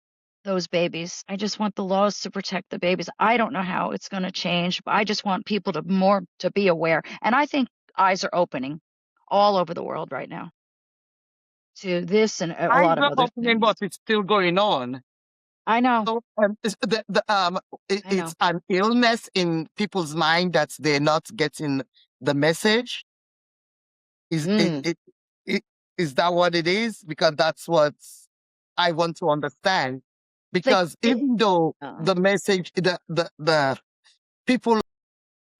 those babies. I just want the laws to protect the babies. I don't know how it's going to change, but I just want people to be aware. And I think eyes are opening all over the world right now to this and a Eyes lot of are other opening, things. but it's still going on. I know. So I know. it's an illness in people's mind that they're not getting the message. Is it, Mm, it, it is that what it is? Because that's what I want to understand. think Because it, even though the message, the people,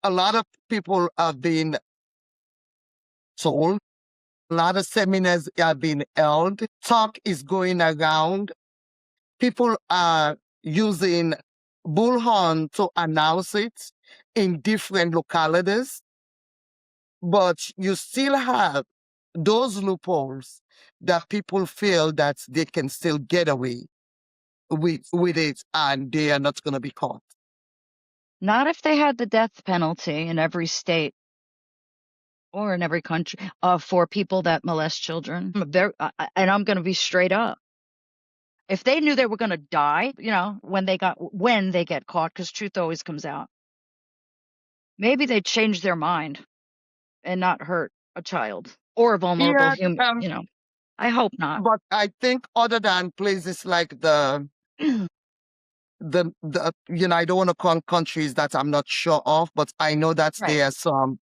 a lot of people have been told, a lot of seminars have been held, talk is going around. People are using bullhorn to announce it in different localities, but you still have those loopholes that people feel that they can still get away with it and they are not going to be caught. Not if they had the death penalty in every state or in every country for people that molest children. And I'm going to be straight up. If they knew they were going to die, when they get caught, because truth always comes out, maybe they'd change their mind and not hurt a child or a vulnerable Yeah, human. I hope not. but I think other than places like I don't want to call countries that I'm not sure of, but I know that Right. there are some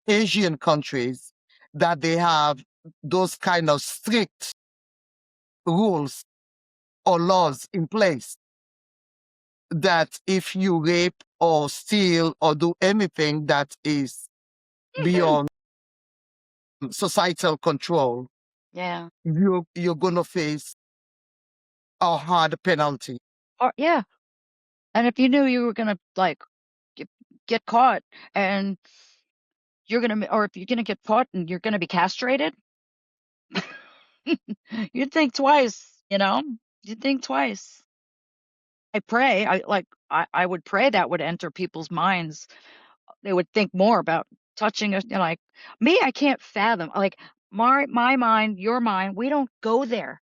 Asian countries that they have those kind of strict rules or laws in place that if you rape or steal or do anything that is beyond societal control, Yeah. you're gonna face a hard penalty. Or yeah. And if you knew you were gonna get caught and or if you're gonna get caught and you're gonna be castrated, you'd think twice, You'd think twice. I pray, I would pray that would enter people's minds. They would think more about touching us, like me, I can't fathom, like my mind, your mind, we don't go there.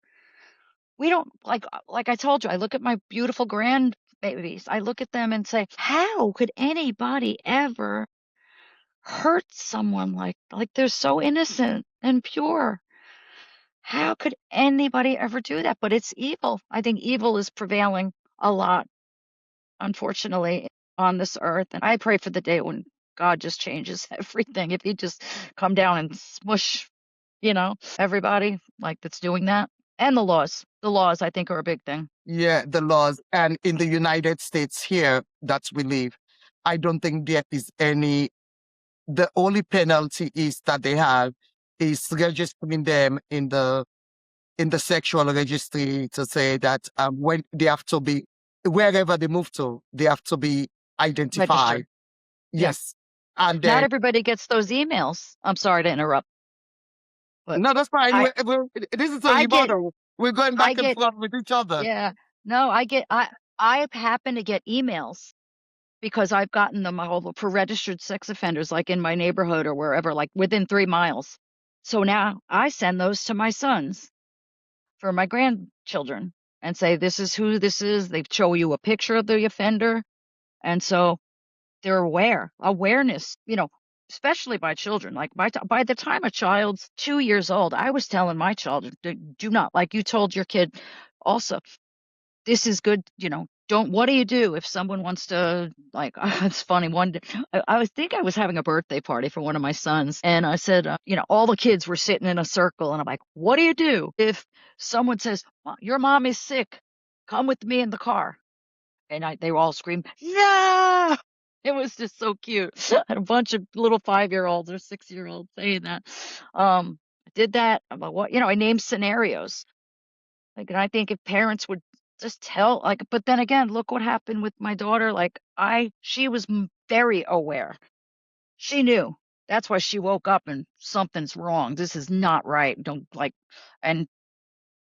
We don't like I told you, I look at my beautiful grandbabies. I look at them and say, how could anybody ever hurt someone like they're so innocent and pure? How could anybody ever do that? But it's evil. I think evil is prevailing a lot, unfortunately, on this earth. And I pray for the day when God just changes everything. If he just come down and smush, everybody like that's doing that. And the laws. The laws, I think, are a big thing. Yeah, the laws. And in the United States here that we live, I don't think there is the only penalty is that they have is registering them in the sexual registry to say that when they have to be wherever they move to, they have to be identified. Registered. Yeah. Yes. And Not everybody gets those emails. I'm sorry to interrupt. But no, that's fine. This is a rebuttal. We're going back and forth with each other. Yeah. No, I happen to get emails because I've gotten them all for registered sex offenders, like in my neighborhood or wherever, like within 3 miles. So now I send those to my sons for my grandchildren and say, this is who this is. They show you a picture of the offender. And so they're awareness, especially by children. Like by the time a child's 2 years old, I was telling my child, do not, like you told your kid also, this is good, what do you do if someone wants to, like, it's funny, one day, I was having a birthday party for one of my sons, and I said, all the kids were sitting in a circle, and I'm like, what do you do if someone says, your mom is sick, come with me in the car? And they were all screaming, no! It was just so cute. And a bunch of little 5-year-olds or 6-year-olds saying that. I did that. I'm like, what? I named scenarios. Like, and I think if parents would just tell, but then again, look what happened with my daughter. Like, she was very aware. She knew. That's why she woke up and something's wrong. This is not right. Don't and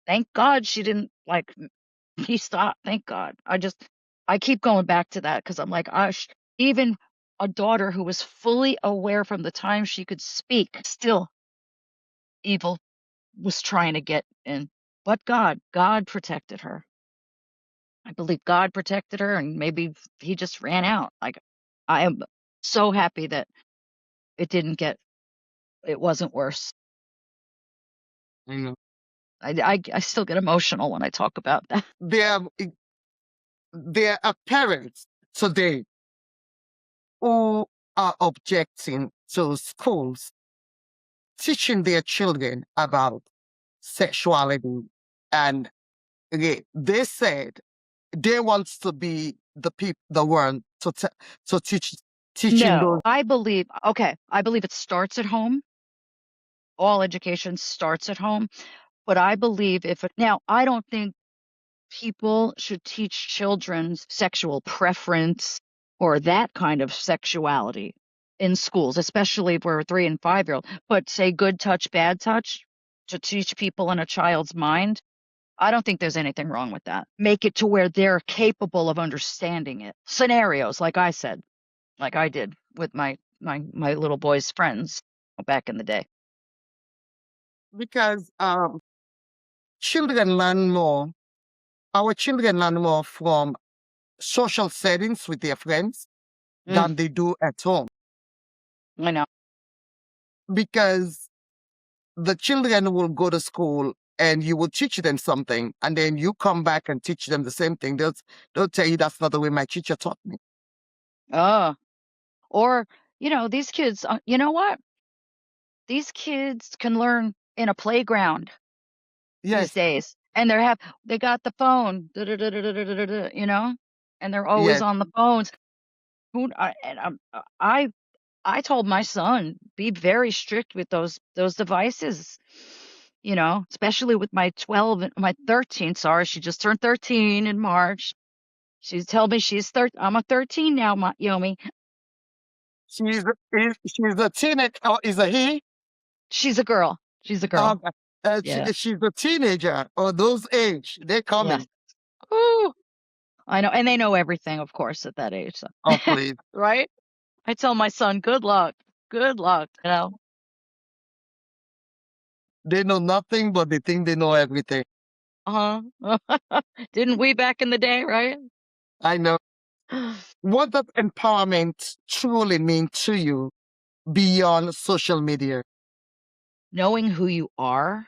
thank God she didn't he stopped. Thank God. I keep going back to that because I'm like, even a daughter who was fully aware from the time she could speak, still evil was trying to get in. But God protected her. I believe God protected her, and maybe he just ran out. Like, I am so happy that it wasn't worse. Mm. I still get emotional when I talk about that. There are parents today who are objecting to schools teaching their children about sexuality, and they said they want to be the one to teaching No, those. I believe it starts at home. All education starts at home. But I believe now, I don't think people should teach children's sexual preference or that kind of sexuality in schools, especially for a 3 and 5-year-old. But say good touch, bad touch to teach people in a child's mind. I don't think there's anything wrong with that. Make it to where they're capable of understanding it. Scenarios, like I said, like I did with my little boy's friends back in the day. Because children learn more. Our children learn more from social settings with their friends Mm, than they do at home. I know. Because the children will go to school and you will teach them something, and then you come back and teach them the same thing. They'll tell you that's not the way my teacher taught me. Oh, or these kids. You know what? These kids can learn in a playground these Yes, days, and they got the phone, and they're always yes. on the phones. Who and I told my son, be very strict with those devices, especially with my 12 and my 13. Sorry, she just turned 13 in March. She's told me she's 13. I'm a 13 now, Yomi. She's a teenager. Or is a he? She's a girl. She's a girl. Um, Yeah. she's a teenager or those age. They're Yes. coming. Ooh, I know, and they know everything, of course, at that age. So. Oh, please. Right? I tell my son, good luck. Good luck. They know nothing, but they think they know everything. Uh-huh. Didn't we back in the day, right? I know. What does empowerment truly mean to you beyond social media? Knowing who you are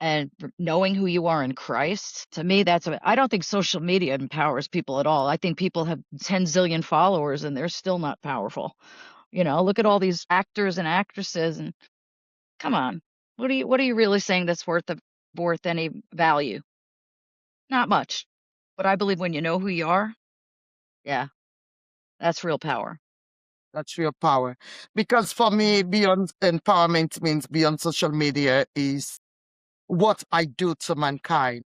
and knowing who you are in Christ, to me, I don't think social media empowers people at all. I think people have 10 zillion followers and they're still not powerful. Look at all these actors and actresses and come on. What are you really saying that's worth any value? Not much. But I believe when you know who you are, yeah, that's real power. That's real power. Because for me, beyond empowerment means beyond social media is what I do to mankind.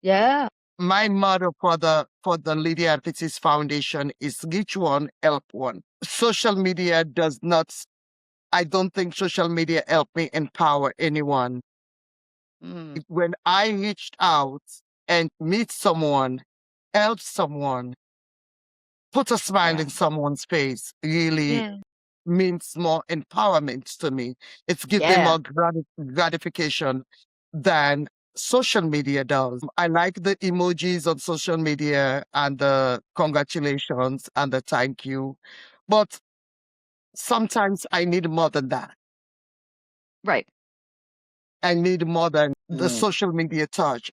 Yeah. My motto for the Lydia Emphasis Foundation is reach one, help one. Social media does not. I don't think social media helped me empower anyone. Mm, When I reached out and meet someone, help someone, put a smile yeah. in someone's face, really Yeah. means more empowerment to me. It's gives me Yeah. more gratification than social media does. I like the emojis on social media and the congratulations and the thank you, but sometimes I need more than that. Right. I need more than the Mm, social media touch.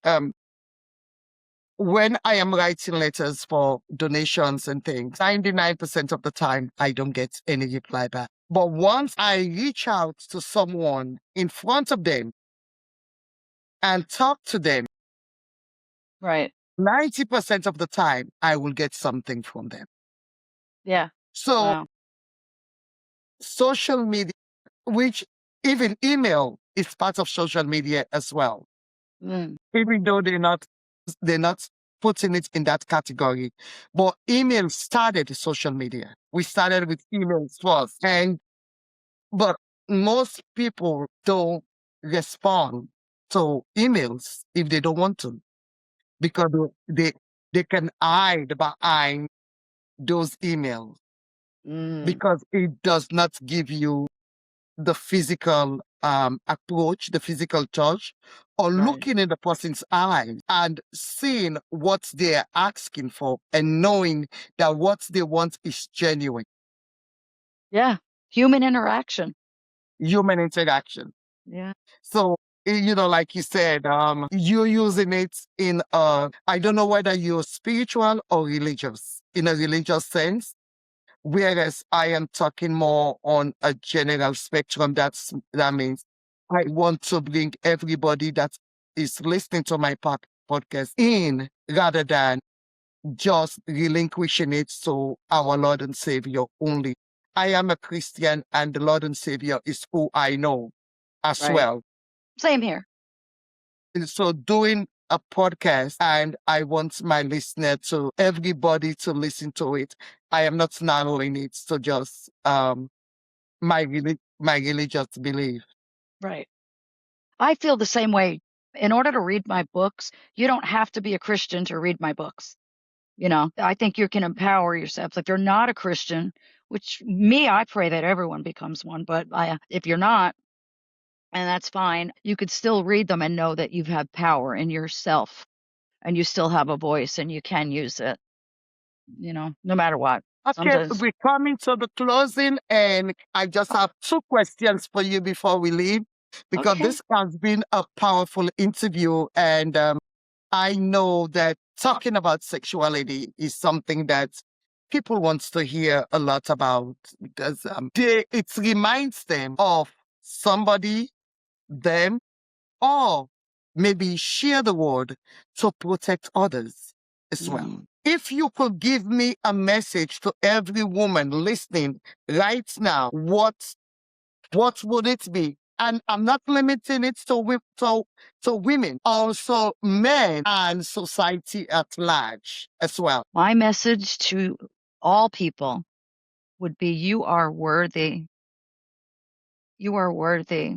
When I am writing letters for donations and things, 99% of the time, I don't get any reply back. But once I reach out to someone in front of them and talk to them, right. 90% of the time, I will get something from them. Yeah. So Wow. social media, which even email is part of social media as well, Mm, even though they're not putting it in that category. But email started social media. We started with emails first. But most people don't respond to emails if they don't want to because they can hide behind those emails mm, because it does not give you the physical approach, the physical touch, or right. looking in the person's eyes and seeing what they're asking for and knowing that what they want is genuine Yeah. Human interaction. human interaction. Yeah. So, like you said, you're using it in I don't know whether you're spiritual or religious, in a religious sense, whereas I am talking more on a general spectrum. That means I want to bring everybody that is listening to my podcast in rather than just relinquishing it to our Lord and Savior only. I am a Christian and the Lord and Savior is who I know as Right. well. Same here. So doing a podcast and I want my listener to everybody to listen to it. I am not narrowing it to just my religious belief. Right. I feel the same way. In order to read my books, you don't have to be a Christian to read my books. I think you can empower yourself. If you're not a Christian, which I pray that everyone becomes one, but if you're not, and that's fine, you could still read them and know that you have power in yourself and you still have a voice and you can use it, no matter what. Okay, Sometimes, we're coming to the closing, and I just have two questions for you before we leave, because okay. this has been a powerful interview, and I know that talking about sexuality is something that people wants to hear a lot about, because it reminds them of somebody, them, or maybe share the word to protect others as well. Mm. If you could give me a message to every woman listening right now, what would it be? And I'm not limiting it to women, also men and society at large as well. My message to all people would be you are worthy. You are worthy.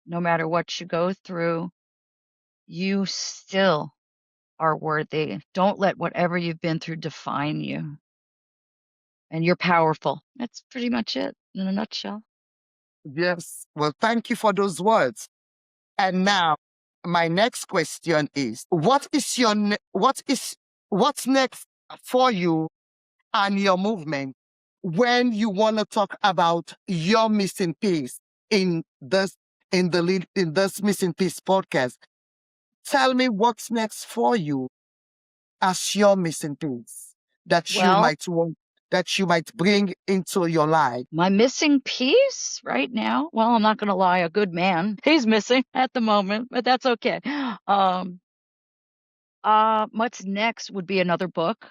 No matter what you go through, you still are worthy. Don't let whatever you've been through define you. And you're powerful. That's pretty much it in a nutshell. Yes. Well, thank you for those words. And now, my next question is: what's next for you and your movement when you want to talk about your missing piece in this missing piece podcast? Tell me what's next for you as your missing piece that Well, you might bring into your life. my missing piece right now, well, I'm not going to lie, a good man. He's missing at the moment, but that's okay. What's next would be another book.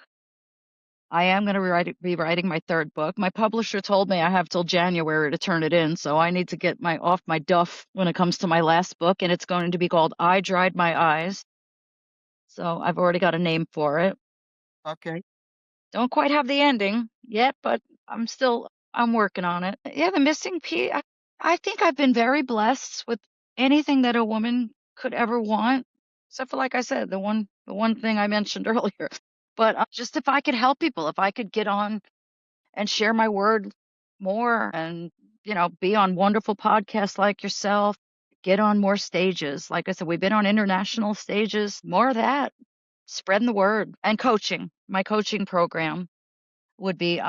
I am going to be writing my third book. My publisher told me I have till January to turn it in, so I need to get off my duff when it comes to my last book, and it's going to be called I Dried My Eyes. So I've already got a name for it. Okay. Don't quite have the ending yet, but I'm working on it. Yeah, the missing piece. I think I've been very blessed with anything that a woman could ever want, except for, like I said, the one thing I mentioned earlier. But just if I could help people, if I could get on and share my word more and, be on wonderful podcasts like yourself, get on more stages. Like I said, we've been on international stages, more of that, spreading the word and coaching. My coaching program would be,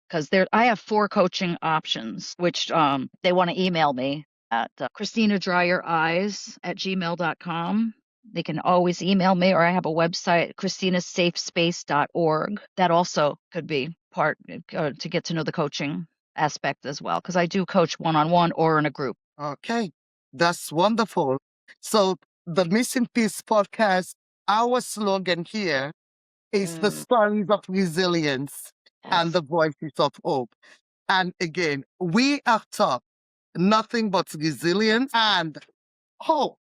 because I have 4 coaching options, which they want to email me at ChristinaDryYourEyes@gmail.com. They can always email me, or I have a website, ChristinaSafeSpace.org. That also could be part to get to know the coaching aspect as well, because I do coach one-on-one or in a group. Okay. That's wonderful. So the Missing Piece podcast, our slogan here is the stories of resilience and Yes. the voices of hope. And again, we are taught nothing but resilience and hope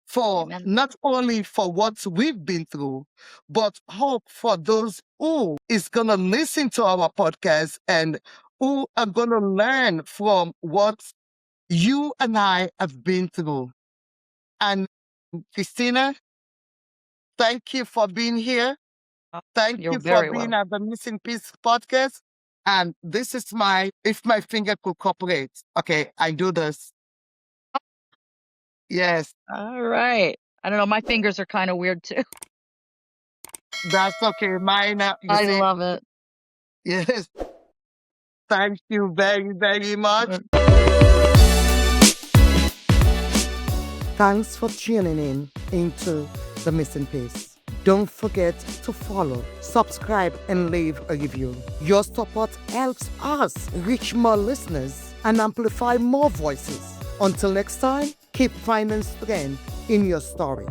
for Amen. not only for what we've been through, but hope for those who is going to listen to our podcast and who are going to learn from what you and I have been through. And Christina, thank you for being here. Thank You're you for very being welcome. at the Missing Piece podcast. And this is if my finger could cooperate. Okay, I do this. Yes, All right. I don't know. My fingers are kind of weird too. that's okay. Mine, you I see, love it. yes. Thank you very, very much. Thanks for tuning in into The Missing Piece. Don't forget to follow, subscribe, and leave a review. Your support helps us reach more listeners and amplify more voices. Until next time, keep finding strength in your story.